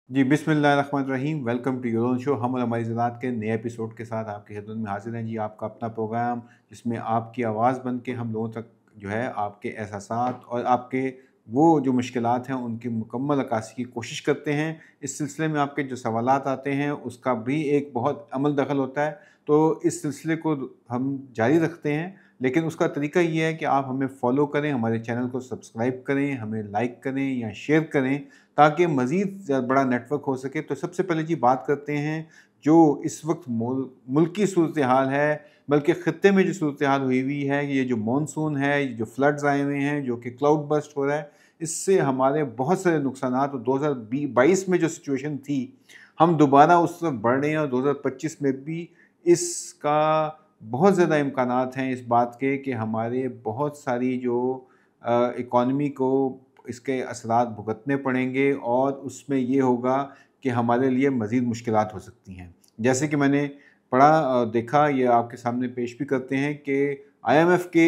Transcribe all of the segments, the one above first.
जी, बिस्मिल्लाहिर्रहमानिर्रहीम। Welcome to your own show. हम और हमारी ज़रात के नए एपिसोड के साथ आपकी खिदमत में हाज़िर हैं जी। आपका अपना प्रोग्राम जिसमें आपकी आवाज़ बन के हम लोगों तक जो है आपके एहसासात और आपके वो जो मुश्किलात हैं उनकी मुकम्मल अक्कासी की कोशिश करते हैं। इस सिलसिले में आपके जो सवालात आते हैं उसका भी एक बहुत अमल दखल होता है। तो इस सिलसिले को हम जारी रखते हैं, लेकिन उसका तरीका ये है कि आप हमें फ़ॉलो करें, हमारे चैनल को सब्सक्राइब करें, हमें लाइक करें या शेयर करें ताकि मज़ीद बड़ा नेटवर्क हो सके। तो सबसे पहले जी बात करते हैं जो इस वक्त मुल्क की सूरत हाल है, बल्कि ख़ित्ते में जो सूरत हाल हुई है, ये जो मानसून है, ये जो फ्लड्स आए हुए हैं, जो कि क्लाउड बर्स्ट हो रहा है, इससे हमारे बहुत सारे नुकसानात। और 2022 में जो सिचुएशन थी, हम दोबारा उस तरफ बढ़ रहे हैं और 2025 में भी इसका बहुत ज़्यादा इम्कानात हैं इस बात के कि हमारे बहुत सारी जो इकॉनमी को इसके असरात भुगतने पड़ेंगे और उसमें ये होगा कि हमारे लिए मज़ीद मुश्किलात हो सकती हैं। जैसे कि मैंने पढ़ा देखा, ये आपके सामने पेश भी करते हैं कि आईएमएफ के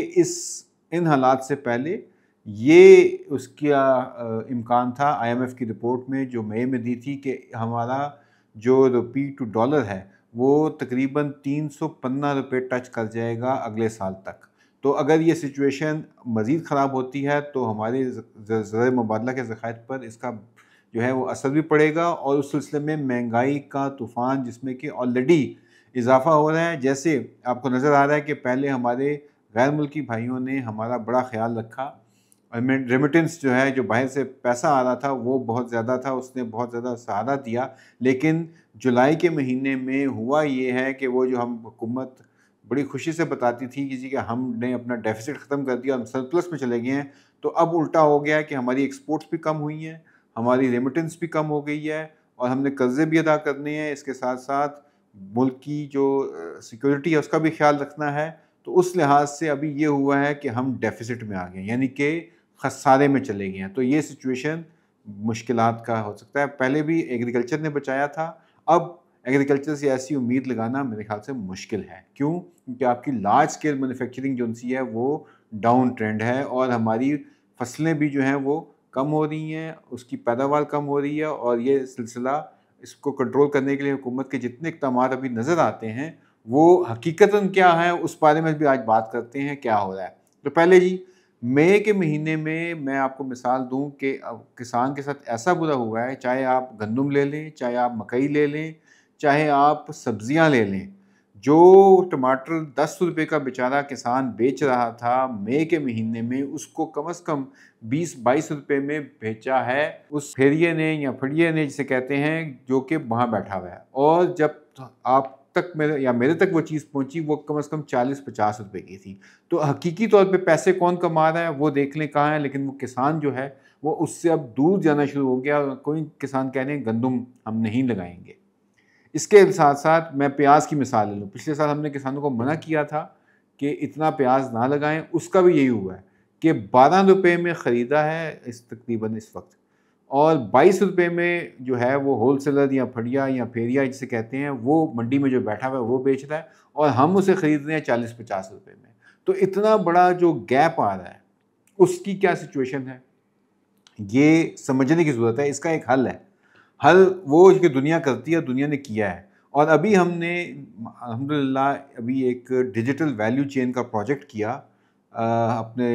इन हालात से पहले ये उसका इम्कान था आईएमएफ की रिपोर्ट में जो मई में दी थी कि हमारा जो रुपी टू डॉलर है वो तकरीबन ₹315 टच कर जाएगा अगले साल तक। तो अगर ये सिचुएशन मज़ीद ख़राब होती है तो हमारे ज़र मुबादला के ज़खायर पर इसका जो है वो असर भी पड़ेगा और उस सिलसिले में महंगाई का तूफ़ान जिसमें कि ऑलरेडी इज़ाफ़ा हो रहा है। जैसे आपको नज़र आ रहा है कि पहले हमारे गैर मुल्की भाइयों ने हमारा बड़ा ख़्याल रखा। रेमिटेंस जो है, जो बाहर से पैसा आ रहा था वो बहुत ज़्यादा था, उसने बहुत ज़्यादा सहारा दिया। लेकिन जुलाई के महीने में हुआ ये है कि वो जो हम हुकूमत बड़ी खुशी से बताती थी कि हमने अपना डेफ़िसिट ख़त्म कर दिया, हम सरप्लस में चले गए हैं। तो अब उल्टा हो गया है कि हमारी एक्सपोर्ट्स भी कम हुई हैं, हमारी रेमिटेंस भी कम हो गई है और हमने कर्ज़े भी अदा करने हैं। इसके साथ-साथ मुल्क की जो सिक्योरिटी है उसका भी ख़्याल रखना है। तो उस लिहाज से अभी ये हुआ है कि हम डेफ़िसिट में आ गए हैं, यानी कि खसारे में चले गए हैं। तो ये सिचुएशन मुश्किलात का हो सकता है। पहले भी एग्रीकल्चर ने बचाया था, अब एग्रीकल्चर से ऐसी उम्मीद लगाना मेरे ख़्याल से मुश्किल है। क्यों? क्योंकि आपकी लार्ज स्केल मैन्युफैक्चरिंग जो-सी है वो डाउन ट्रेंड है और हमारी फसलें भी जो हैं वो कम हो रही हैं, उसकी पैदावार कम हो रही है और ये सिलसिला इसको कंट्रोल करने के लिए हुकूमत के जितने इक़दामात अभी नज़र आते हैं, वो हकीकतन क्या हैं उस बारे में भी आज बात करते हैं, क्या हो रहा है। तो पहले जी, मई के महीने में मैं आपको मिसाल दूँ कि किसान के साथ ऐसा बुरा हुआ है, चाहे आप गंदम ले लें, चाहे आप मकई ले लें, चाहे आप सब्जियां ले लें। जो टमाटर ₹10 का बेचारा किसान बेच रहा था मई के महीने में, उसको कम से कम 20-22 रुपए में बेचा है उस फेरिये ने या फड़िये ने जिसे कहते हैं, जो कि वहाँ बैठा हुआ है। और जब आप तक मेरे तक वो चीज़ पहुँची, वो कम से कम 40-50 रुपए की थी। तो हकीकी तौर पे पैसे कौन कमा रहा है वो देख लें कहाँ है, लेकिन वो किसान जो है वो उससे अब दूर जाना शुरू हो गया। कोई किसान कह रहे हैं गंदम हम नहीं लगाएंगे। इसके साथ-साथ मैं प्याज़ की मिसाल ले लूँ। पिछले साल हमने किसानों को मना किया था कि इतना प्याज़ ना लगाएँ, उसका भी यही हुआ है कि ₹12 में ख़रीदा है तकरीबन इस वक़्त और ₹22 में जो है वो होलसेलर या फड़िया या फेरिया जिसे कहते हैं, वो मंडी में जो बैठा हुआ है वो बेच रहा है और हम उसे खरीद रहे हैं ₹40-50 में। तो इतना बड़ा जो गैप आ रहा है, उसकी क्या सिचुएशन है? ये समझने की ज़रूरत है, इसका एक हल है। हल वो कि दुनिया करती है, दुनिया ने किया है और अभी हमने अल्हम्दुलिल्लाह अभी एक डिजिटल वैल्यू चेन का प्रोजेक्ट किया अपने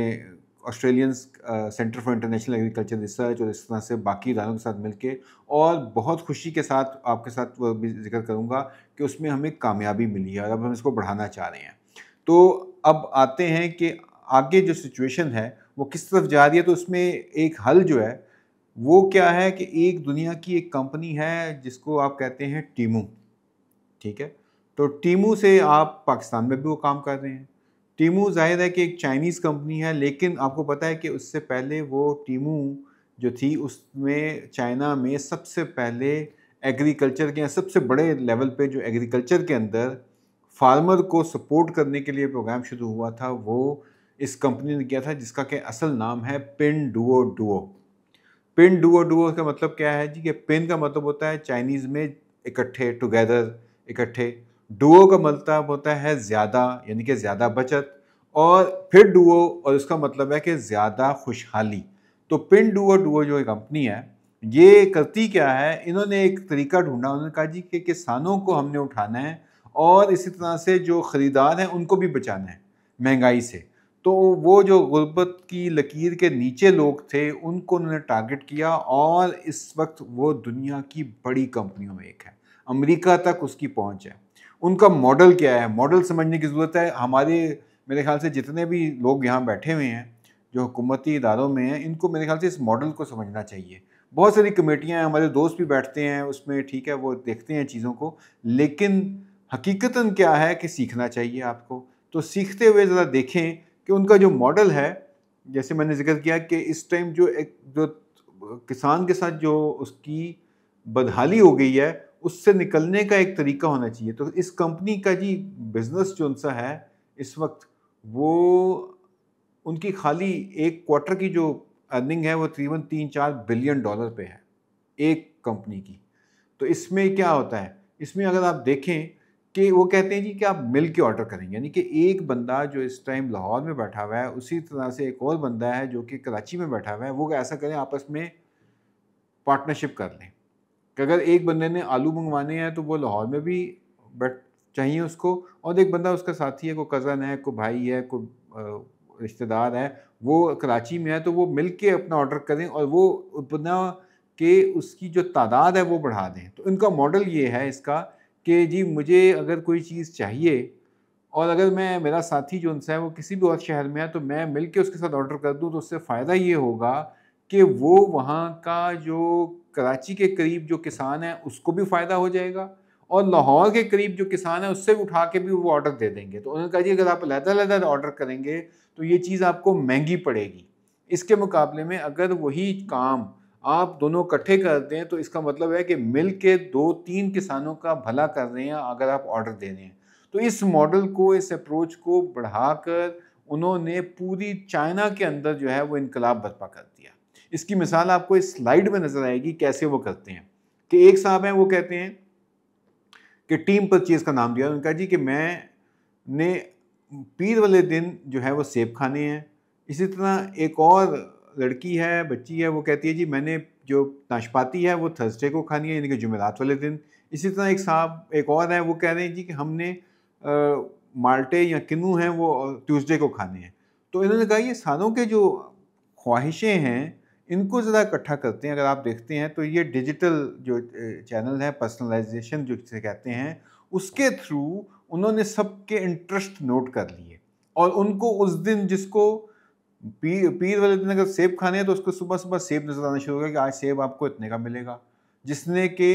Australians centre for international agriculture research और इस तरह से बाकी इदारों के साथ मिलके, और बहुत खुशी के साथ आपके साथ वो भी ज़िक्र करूँगा कि उसमें हमें कामयाबी मिली है और अब हम इसको बढ़ाना चाह रहे हैं। तो अब आते हैं कि आगे जो सिचुएशन है वो किस तरफ जा रही है। तो उसमें एक हल जो है वो क्या है कि एक दुनिया की एक कंपनी है जिसको आप कहते हैं टीमू, ठीक है? तो टीमू से आप पाकिस्तान में भी वो काम कर रहे हैं। टीमू ज़ाहिर है कि एक चाइनीज़ कंपनी है, लेकिन आपको पता है कि उससे पहले वो टीमू जो थी उसमें चाइना में सबसे पहले एग्रीकल्चर के सबसे बड़े लेवल पे जो एग्रीकल्चर के अंदर फार्मर को सपोर्ट करने के लिए प्रोग्राम शुरू हुआ था, वो इस कंपनी ने किया था जिसका कि असल नाम है पिनडुओडुओ। पिनडुओडुओ का मतलब क्या है जी? कि पिन का मतलब होता है चाइनीज़ में इकट्ठे, टुगेदर, इकट्ठे। डुओ का मतलब होता है ज़्यादा, यानी कि ज़्यादा बचत, और फिर डुओ और उसका मतलब है कि ज़्यादा खुशहाली। तो पिनडुओडुओ जो कंपनी है, ये करती क्या है, इन्होंने एक तरीका ढूँढा, उन्होंने कहा जी कि किसानों को हमने उठाना है और इसी तरह से जो ख़रीदार हैं उनको भी बचाना है महंगाई से। तो वो जो गुर्बत की लकीर के नीचे लोग थे, उनको उन्होंने टारगेट किया और इस वक़्त वो दुनिया की बड़ी कंपनियों में एक है। अमेरिका तक उसकी पहुँच है। उनका मॉडल क्या है? मॉडल समझने की ज़रूरत है। हमारे मेरे ख़्याल से जितने भी लोग यहाँ बैठे हुए हैं, जो हुकूमती इदारों में हैं, इनको मेरे ख़्याल से इस मॉडल को समझना चाहिए। बहुत सारी कमेटियाँ हैं, हमारे दोस्त भी बैठते हैं उसमें, ठीक है, वो देखते हैं चीज़ों को, लेकिन हकीकतन क्या है कि सीखना चाहिए आपको। तो सीखते हुए ज़रा देखें कि उनका जो मॉडल है, जैसे मैंने ज़िक्र किया कि इस टाइम जो किसान के साथ जो उसकी बदहाली हो गई है, उससे निकलने का एक तरीका होना चाहिए। तो इस कंपनी का जी बिज़नेस जो-सा है इस वक़्त, वो उनकी खाली 1 क्वार्टर की जो अर्निंग है वो तकरीबन 3-4 बिलियन डॉलर पे है, एक कंपनी की। तो इसमें क्या होता है, इसमें अगर आप देखें कि वो कहते हैं जी कि आप मिल के ऑर्डर करेंगे, यानी कि एक बंदा जो इस टाइम लाहौर में बैठा हुआ है, उसी तरह से एक और बंदा है जो कि कराची में बैठा हुआ है, वो ऐसा करें आपस में पार्टनरशिप कर लें। कि अगर एक बंदे ने आलू मंगवाने हैं तो वो लाहौर में भी बट चाहिए उसको, और एक बंदा उसका साथी है, कोई कज़न है, कोई भाई है, कोई रिश्तेदार है, वो कराची में है, तो वो मिल के अपना ऑर्डर करें और वो अपना कि उसकी जो तादाद है वो बढ़ा दें। तो इनका मॉडल ये है इसका कि जी मुझे अगर कोई चीज़ चाहिए और अगर मैं मेरा साथी जो उनसे है वो किसी भी और शहर में है, तो मैं मिल के उसके साथ ऑर्डर कर दूँ, तो उससे फ़ायदा ये होगा कि वो वहाँ का जो कराची के करीब जो किसान है उसको भी फ़ायदा हो जाएगा और लाहौर के करीब जो किसान है उससे उठा के भी वो ऑर्डर दे देंगे। तो उन्होंने कहा जी अगर आप अलग-अलग ऑर्डर करेंगे तो ये चीज़ आपको महँगी पड़ेगी। इसके मुकाबले में अगर वही काम आप दोनों इकट्ठे कर दें, तो इसका मतलब है कि मिल के 2-3 किसानों का भला कर रहे हैं अगर आप ऑर्डर दे रहे हैं। तो इस मॉडल को, इस अप्रोच को बढ़ाकर उन्होंने पूरी चाइना के अंदर जो है वो इनकलाब बर्पा कर दिया। इसकी मिसाल आपको इस स्लाइड में नज़र आएगी कैसे वो करते हैं। कि एक साहब हैं, वो कहते हैं कि टीम परचेज़ का नाम दिया। उन्होंने कहा जी कि मैंने पीर वाले दिन जो है वो सेब खाने हैं। इसी तरह एक और लड़की है, बच्ची है, वो कहती है जी मैंने जो नाशपाती है वो थर्सडे को खानी है, यानी कि जुमेरात वाले दिन। इसी तरह एक साहब एक और है, वो कह रहे हैं जी कि हमने माल्टे या किन्नू हैं वो ट्यूसडे को खाने हैं। तो इन्होंने कहा ये सारों के जो ख्वाहिशें हैं, इनको ज़रा इकट्ठा करते हैं। अगर आप देखते हैं तो ये डिजिटल जो चैनल है, पर्सनलाइज़ेशन जो जिसे कहते हैं, उसके थ्रू उन्होंने सबके इंटरेस्ट नोट कर लिए और उनको उस दिन जिसको पीर वाले दिन अगर सेब खाने हैं तो उसको सुबह-सुबह सेब नज़र आना शुरू हो गया कि आज सेब आपको इतने का मिलेगा। जिसने कि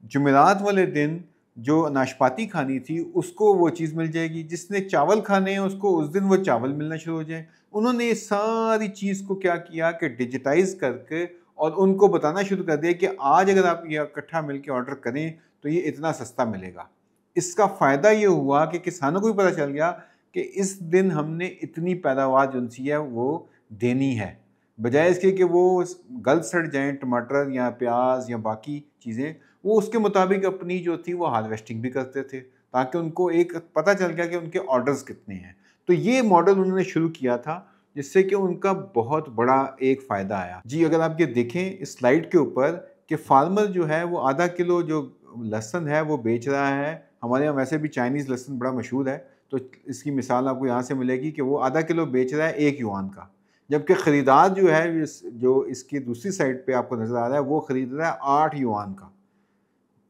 जुमेरात वाले दिन जो नाशपाती खानी थी उसको वो चीज़ मिल जाएगी। जिसने चावल खाने हैं उसको उस दिन वो चावल मिलना शुरू हो जाए। उन्होंने ये सारी चीज़ को क्या किया कि डिजिटाइज़ करके और उनको बताना शुरू कर दिया कि आज अगर आप ये इकट्ठा मिलके ऑर्डर करें तो ये इतना सस्ता मिलेगा। इसका फ़ायदा ये हुआ कि किसानों को भी पता चल गया कि इस दिन हमने इतनी पैदावार जो-सी है वो देनी है। बजाय इसके कि वो गल सड़ जाएँ टमाटर या प्याज़ या बाकी चीज़ें, वो उसके मुताबिक अपनी जो थी वो हार्वेस्टिंग भी करते थे, ताकि उनको एक पता चल गया कि उनके ऑर्डर्स कितने हैं। तो ये मॉडल उन्होंने शुरू किया था, जिससे कि उनका बहुत बड़ा एक फ़ायदा आया। जी, अगर आप ये देखें इस स्लाइड के ऊपर कि फार्मर जो है वो आधा किलो जो लहसुन है वो बेच रहा है। हमारे यहाँ वैसे भी चाइनीज़ लहसुन बड़ा मशहूर है, तो इसकी मिसाल आपको यहाँ से मिलेगी कि वो आधा किलो बेच रहा है 1 युआन का। जबकि खरीदार जो है जो इसकी दूसरी साइड पे आपको नज़र आ रहा है वो खरीद रहा है 8 युआन का।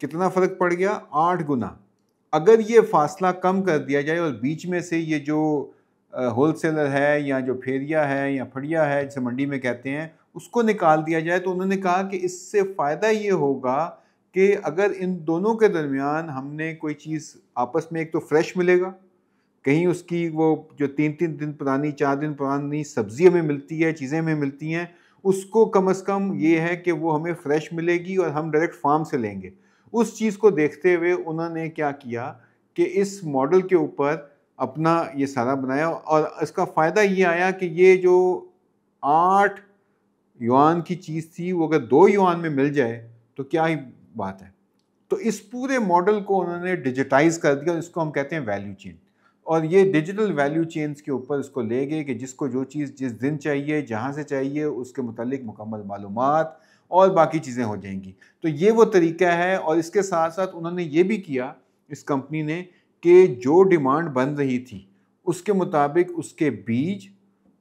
कितना फ़र्क पड़ गया? 8 गुना। अगर ये फ़ासला कम कर दिया जाए और बीच में से ये जो होलसेलर है या जो फेरिया है या फड़िया है जिसे मंडी में कहते हैं, उसको निकाल दिया जाए, तो उन्होंने कहा कि इससे फ़ायदा ये होगा कि अगर इन दोनों के दरमियान हमने कोई चीज़ आपस में, एक तो फ्रेश मिलेगा, कहीं उसकी वो जो 3-3 दिन पुरानी, 4 दिन पुरानी सब्ज़ी हमें मिलती है, चीज़ें हमें मिलती हैं, उसको कम से कम ये है कि वो हमें फ्रेश मिलेगी और हम डायरेक्ट फार्म से लेंगे। उस चीज़ को देखते हुए उन्होंने क्या किया कि इस मॉडल के ऊपर अपना ये सारा बनाया और इसका फ़ायदा ये आया कि ये जो 8 युआन की चीज़ थी, वो अगर 2 युआन में मिल जाए, तो क्या ही बात है। तो इस पूरे मॉडल को उन्होंने डिजिटाइज़ कर दिया, इसको हम कहते हैं वैल्यू चेन। और ये डिजिटल वैल्यू चेन्स के ऊपर इसको ले गए कि जिसको जो चीज़ जिस दिन चाहिए, जहाँ से चाहिए, उसके मुतालिक मुकम्मल मालूमात और बाकी चीज़ें हो जाएंगी। तो ये वो तरीका है। और इसके साथ साथ उन्होंने ये भी किया इस कंपनी ने कि जो डिमांड बन रही थी उसके मुताबिक उसके बीज,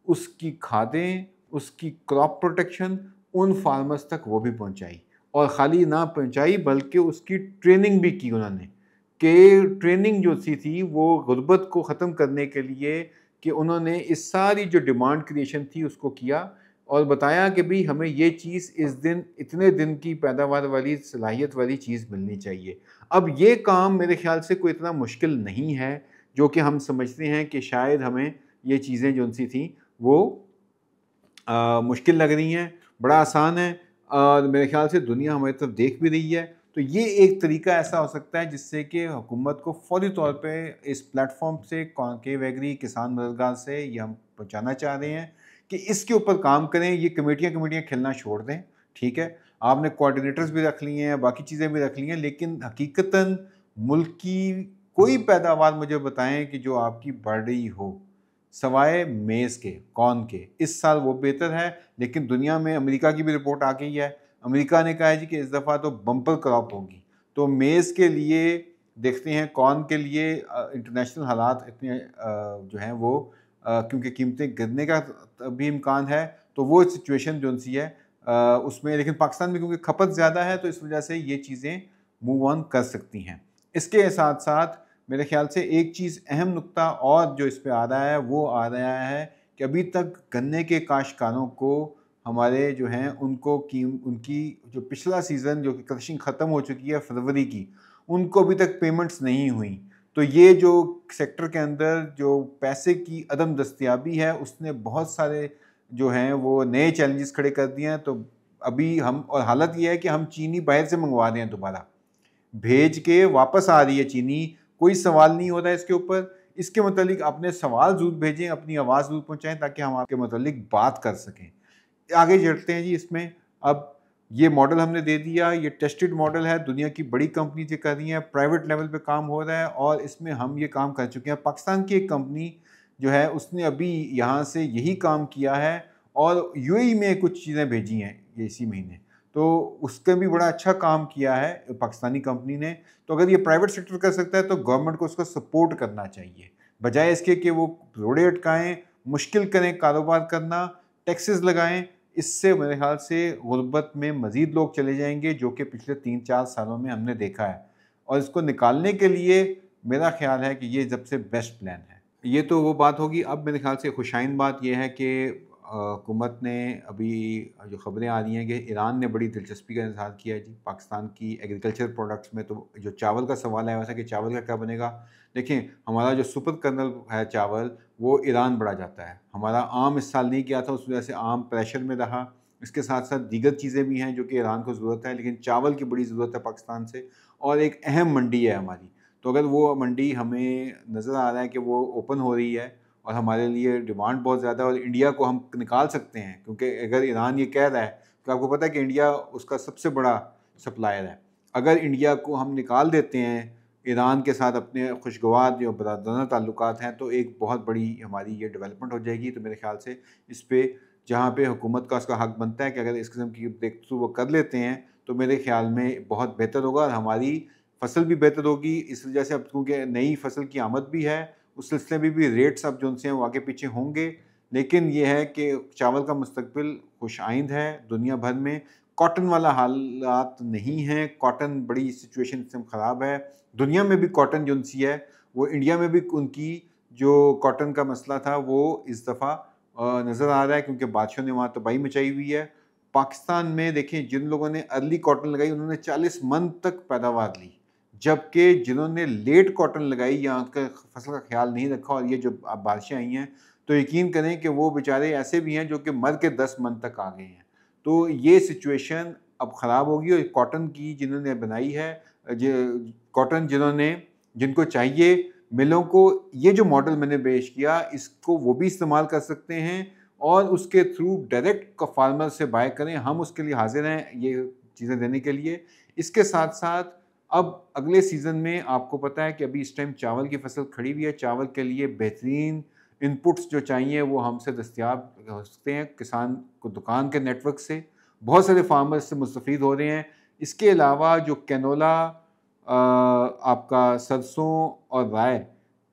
उसकी खादें, उसकी क्रॉप प्रोटेक्शन उन फार्मर्स तक वो भी पहुंचाई। और ख़ाली ना पहुंचाई बल्कि उसकी ट्रेनिंग भी की उन्होंने, कि ट्रेनिंग जो थी वो गुर्बत को ख़त्म करने के लिए, कि उन्होंने इस सारी जो डिमांड क्रिएशन थी उसको किया और बताया कि भी हमें ये चीज़ इस दिन इतने दिन की पैदावार वाली सलाहियत वाली चीज़ मिलनी चाहिए। अब ये काम मेरे ख़्याल से कोई इतना मुश्किल नहीं है, जो कि हम समझते हैं कि शायद हमें ये चीज़ें जो सी थी वो मुश्किल लग रही हैं, बड़ा आसान है और मेरे ख़्याल से दुनिया हमारी तरफ देख भी रही है। तो ये एक तरीका ऐसा हो सकता है जिससे कि हुकूमत को फ़ौरी तौर पे इस प्लेटफ़ॉर्म से कॉन्क्लेव एग्री किसान मददगार से ये हम पहुँचाना चाह रहे हैं कि इसके ऊपर काम करें। ये कमेटियाँ खेलना छोड़ दें, ठीक है? आपने कोऑर्डिनेटर्स भी रख लिए हैं, बाकी चीज़ें भी रख ली हैं, लेकिन हकीकतन मुल्क की कोई पैदावार मुझे बताएँ कि जो आपकी बढ़ रही हो, सवाए मेज़ के, कॉर्न के। इस साल वो बेहतर है, लेकिन दुनिया में अमेरिका की भी रिपोर्ट आ गई है। अमेरिका ने कहा है जी कि इस दफ़ा तो बम्पर क्रॉप होगी। तो मेज़ के लिए देखते हैं, कॉर्न के लिए इंटरनेशनल हालात इतने जो हैं वो क्योंकि कीमतें गिरने का भी इम्कान है, तो वो सिचुएशन जो-सी है उसमें, लेकिन पाकिस्तान में क्योंकि खपत ज़्यादा है तो इस वजह से ये चीज़ें मूव ऑन कर सकती हैं। इसके साथ-साथ मेरे ख़्याल से एक चीज़ अहम नुक्ता और जो इस पे आ रहा है, वो आ रहा है कि अभी तक गन्ने के काश्तकारों को हमारे जो हैं उनको उनकी जो पिछला सीज़न जो कि क्रशिंग ख़त्म हो चुकी है फरवरी की, उनको अभी तक पेमेंट्स नहीं हुई। तो ये जो सेक्टर के अंदर जो पैसे की अदम दस्तयाबी है, उसने बहुत सारे जो हैं वो नए चैलेंजेस खड़े कर दिए हैं। तो अभी हम, और हालत ये है कि हम चीनी बाहर से मंगवा रहे हैं दोबारा। भेज के वापस आ रही है चीनी, कोई सवाल नहीं हो रहा है इसके ऊपर। इसके मतलब अपने सवाल ज़रूर भेजें, अपनी आवाज़ ज़रूर पहुँचाएँ ताकि हम आपके मतलब बात कर सकें। आगे चलते हैं जी इसमें। अब ये मॉडल हमने दे दिया, ये टेस्टेड मॉडल है, दुनिया की बड़ी कंपनी जो कर रही हैं, प्राइवेट लेवल पे काम हो रहा है और इसमें हम ये काम कर चुके हैं। पाकिस्तान की एक कंपनी जो है उसने अभी यहाँ से यही काम किया है और यूएई में कुछ चीज़ें भेजी हैं ये इसी महीने। तो उसका भी बड़ा अच्छा काम किया है पाकिस्तानी कंपनी ने। तो अगर ये प्राइवेट सेक्टर कर सकता है तो गवर्नमेंट को उसको सपोर्ट करना चाहिए। बजाय इसके कि वो रोड़े अटकाएँ, मुश्किल करें कारोबार करना, टैक्सेस लगाएँ, इससे मेरे ख़्याल से गुर्बत में मज़ीद लोग चले जाएँगे, जो कि पिछले 3-4 सालों में हमने देखा है। और इसको निकालने के लिए मेरा ख़्याल है कि ये सबसे बेस्ट प्लान है। ये तो वो बात होगी। अब मेरे ख़्याल से खुशाइन बात ये है कि हुकूमत ने अभी जो ख़बरें आ रही हैं कि ईरान ने बड़ी दिलचस्पी का इज़हार किया है जी, पाकिस्तान की एग्रीकल्चर प्रोडक्ट्स में। तो जो चावल का सवाल है वैसा कि चावल का क्या बनेगा? देखें, हमारा जो सुपर कर्नल है चावल, वो ईरान बढ़ा जाता है। हमारा आम इस साल नहीं गया था, उस वजह से आम प्रेशर में रहा। इसके साथ-साथ दीगर चीज़ें भी हैं जो कि ईरान को ज़रूरत है, लेकिन चावल की बड़ी ज़रूरत है पाकिस्तान से और एक अहम मंडी है हमारी। तो अगर वो मंडी हमें नज़र आ रहा है कि वो ओपन हो रही है और हमारे लिए डिमांड बहुत ज़्यादा है और इंडिया को हम निकाल सकते हैं, क्योंकि अगर ईरान ये कह रहा है तो आपको पता है कि इंडिया उसका सबसे बड़ा सप्लायर है। अगर इंडिया को हम निकाल देते हैं ईरान के साथ अपने खुशगवार जो बरादराना ताल्लुकात हैं, तो एक बहुत बड़ी हमारी ये डेवलपमेंट हो जाएगी। तो मेरे ख़्याल से इस पे जहाँ पे हुकूमत का उसका हक बनता है कि अगर इस किस्म की ब्रेक थ्रू वो कर लेते हैं, तो मेरे ख़्याल में बहुत बेहतर होगा और हमारी फसल भी बेहतर होगी। इस वजह से अब क्योंकि नई फसल की आमद भी है, उस सिलसिले में भी रेट्स अब जो उनसे हैं वो आगे पीछे होंगे। लेकिन ये है कि चावल का मुस्तकबिल खुशाइंद है दुनिया भर में। कॉटन वाला हालात नहीं हैं, कॉटन बड़ी सिचुएशन इस समय ख़राब है। दुनिया में भी कॉटन जो सी है, वो इंडिया में भी उनकी जो कॉटन का मसला था वो इस दफ़ा नज़र आ रहा है, क्योंकि बादशाहों ने वहाँ तबाही मचाई हुई है। पाकिस्तान में देखें, जिन लोगों ने अर्ली कॉटन लगाई उन्होंने 40 मन तक पैदावार ली, जबकि जिन्होंने लेट कॉटन लगाई या उनका फसल का ख्याल नहीं रखा और ये जो अब बारिशें आई हैं, तो यकीन करें कि वो बेचारे ऐसे भी हैं जो कि मर के 10 मन तक आ गए हैं। तो ये सिचुएशन अब ख़राब होगी और कॉटन की जिन्होंने बनाई है, कॉटन जिनको चाहिए, मिलों को ये जो मॉडल मैंने पेश किया इसको वो भी इस्तेमाल कर सकते हैं और उसके थ्रू डायरेक्ट फार्मर से बाय करें। हम उसके लिए हाजिर हैं ये चीज़ें देने के लिए। इसके साथ साथ अब अगले सीज़न में आपको पता है कि अभी इस टाइम चावल की फसल खड़ी हुई है। चावल के लिए बेहतरीन इनपुट्स जो चाहिए वो हमसे दस्तयाब हो सकते हैं किसान को दुकान के नेटवर्क से। बहुत सारे फार्मर इससे मुस्तफ़ीद हो रहे हैं। इसके अलावा जो कैनोला, आपका सरसों और राय,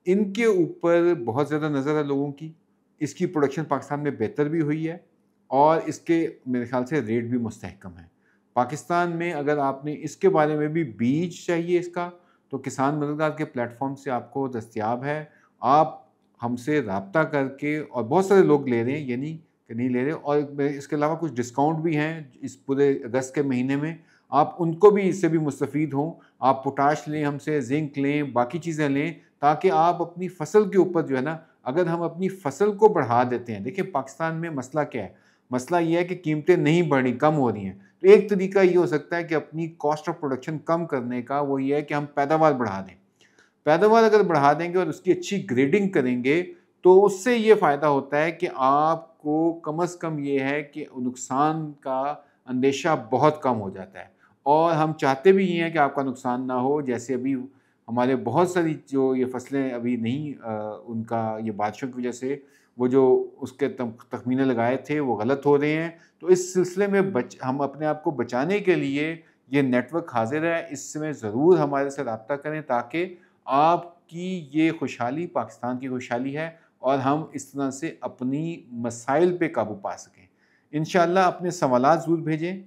इनके ऊपर बहुत ज़्यादा नज़र है लोगों की। इसकी प्रोडक्शन पाकिस्तान में बेहतर भी हुई है और इसके मेरे ख़्याल से रेट भी मुस्तहकम है। पाकिस्तान में अगर आपने इसके बारे में भी बीज चाहिए इसका, तो किसान मददगार के प्लेटफ़ॉर्म से आपको दस्तयाब है। आप हमसे राब्ता करके, और बहुत सारे लोग ले रहे हैं, ये नहीं कि नहीं ले रहे, और इसके अलावा कुछ डिस्काउंट भी हैं इस पूरे अगस्त के महीने में, आप उनको भी इससे भी मुस्तफ़ीद हों। आप पोटाश लें हमसे, ज़िंक लें, बाकी चीज़ें लें, ताकि आप अपनी फ़सल के ऊपर जो है ना, अगर हम अपनी फ़सल को बढ़ा देते हैं, देखिए पाकिस्तान में मसला क्या है? मसला ये है कि कीमतें नहीं बढ़ रही, कम हो रही हैं। तो एक तरीका ये हो सकता है कि अपनी कॉस्ट ऑफ प्रोडक्शन कम करने का, वो ये है कि हम पैदावार बढ़ा दें। पैदावार अगर बढ़ा देंगे और उसकी अच्छी ग्रेडिंग करेंगे, तो उससे ये फ़ायदा होता है कि आपको कम से कम ये है कि नुकसान का अंदेशा बहुत कम हो जाता है। और हम चाहते भी ये हैं कि आपका नुकसान ना हो। जैसे अभी हमारे बहुत सारी जो ये फसलें अभी नहीं, उनका ये बारिशों की वजह से वो जो उसके तखमीने लगाए थे वो गलत हो रहे हैं। तो इस सिलसिले में हम अपने आप को बचाने के लिए ये नेटवर्क हाज़िर है। इसमें ज़रूर हमारे से राब्ता करें, ताकि आपकी ये खुशहाली पाकिस्तान की खुशहाली है और हम इस तरह से अपनी मसाइल पे काबू पा सकें। इंशाअल्लाह अपने सवालात ज़रूर भेजें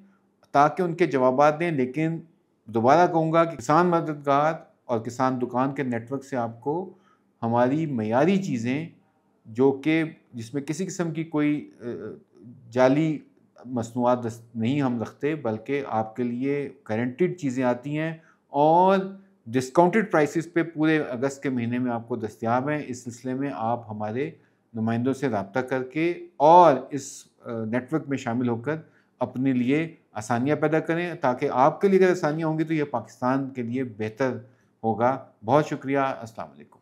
ताकि उनके जवाबात दें, लेकिन दोबारा कहूँगा कि किसान मददगार और किसान दुकान के नेटवर्क से आपको हमारी मयारी चीज़ें, जो कि जिसमें किसी किस्म की कोई जाली मसनूआत नहीं हम रखते, बल्कि आपके लिए गारंटीड चीज़ें आती हैं और डिस्काउंटेड प्राइसेस पे पूरे अगस्त के महीने में आपको दस्तयाब हैं। इस सिलसिले में आप हमारे नुमाइंदों से रब्ता करके और इस नेटवर्क में शामिल होकर अपने लिए आसानियाँ पैदा करें, ताकि आपके लिए अगर आसानियाँ होंगी तो ये पाकिस्तान के लिए बेहतर होगा। बहुत शुक्रिया। अस्सलाम वालेकुम।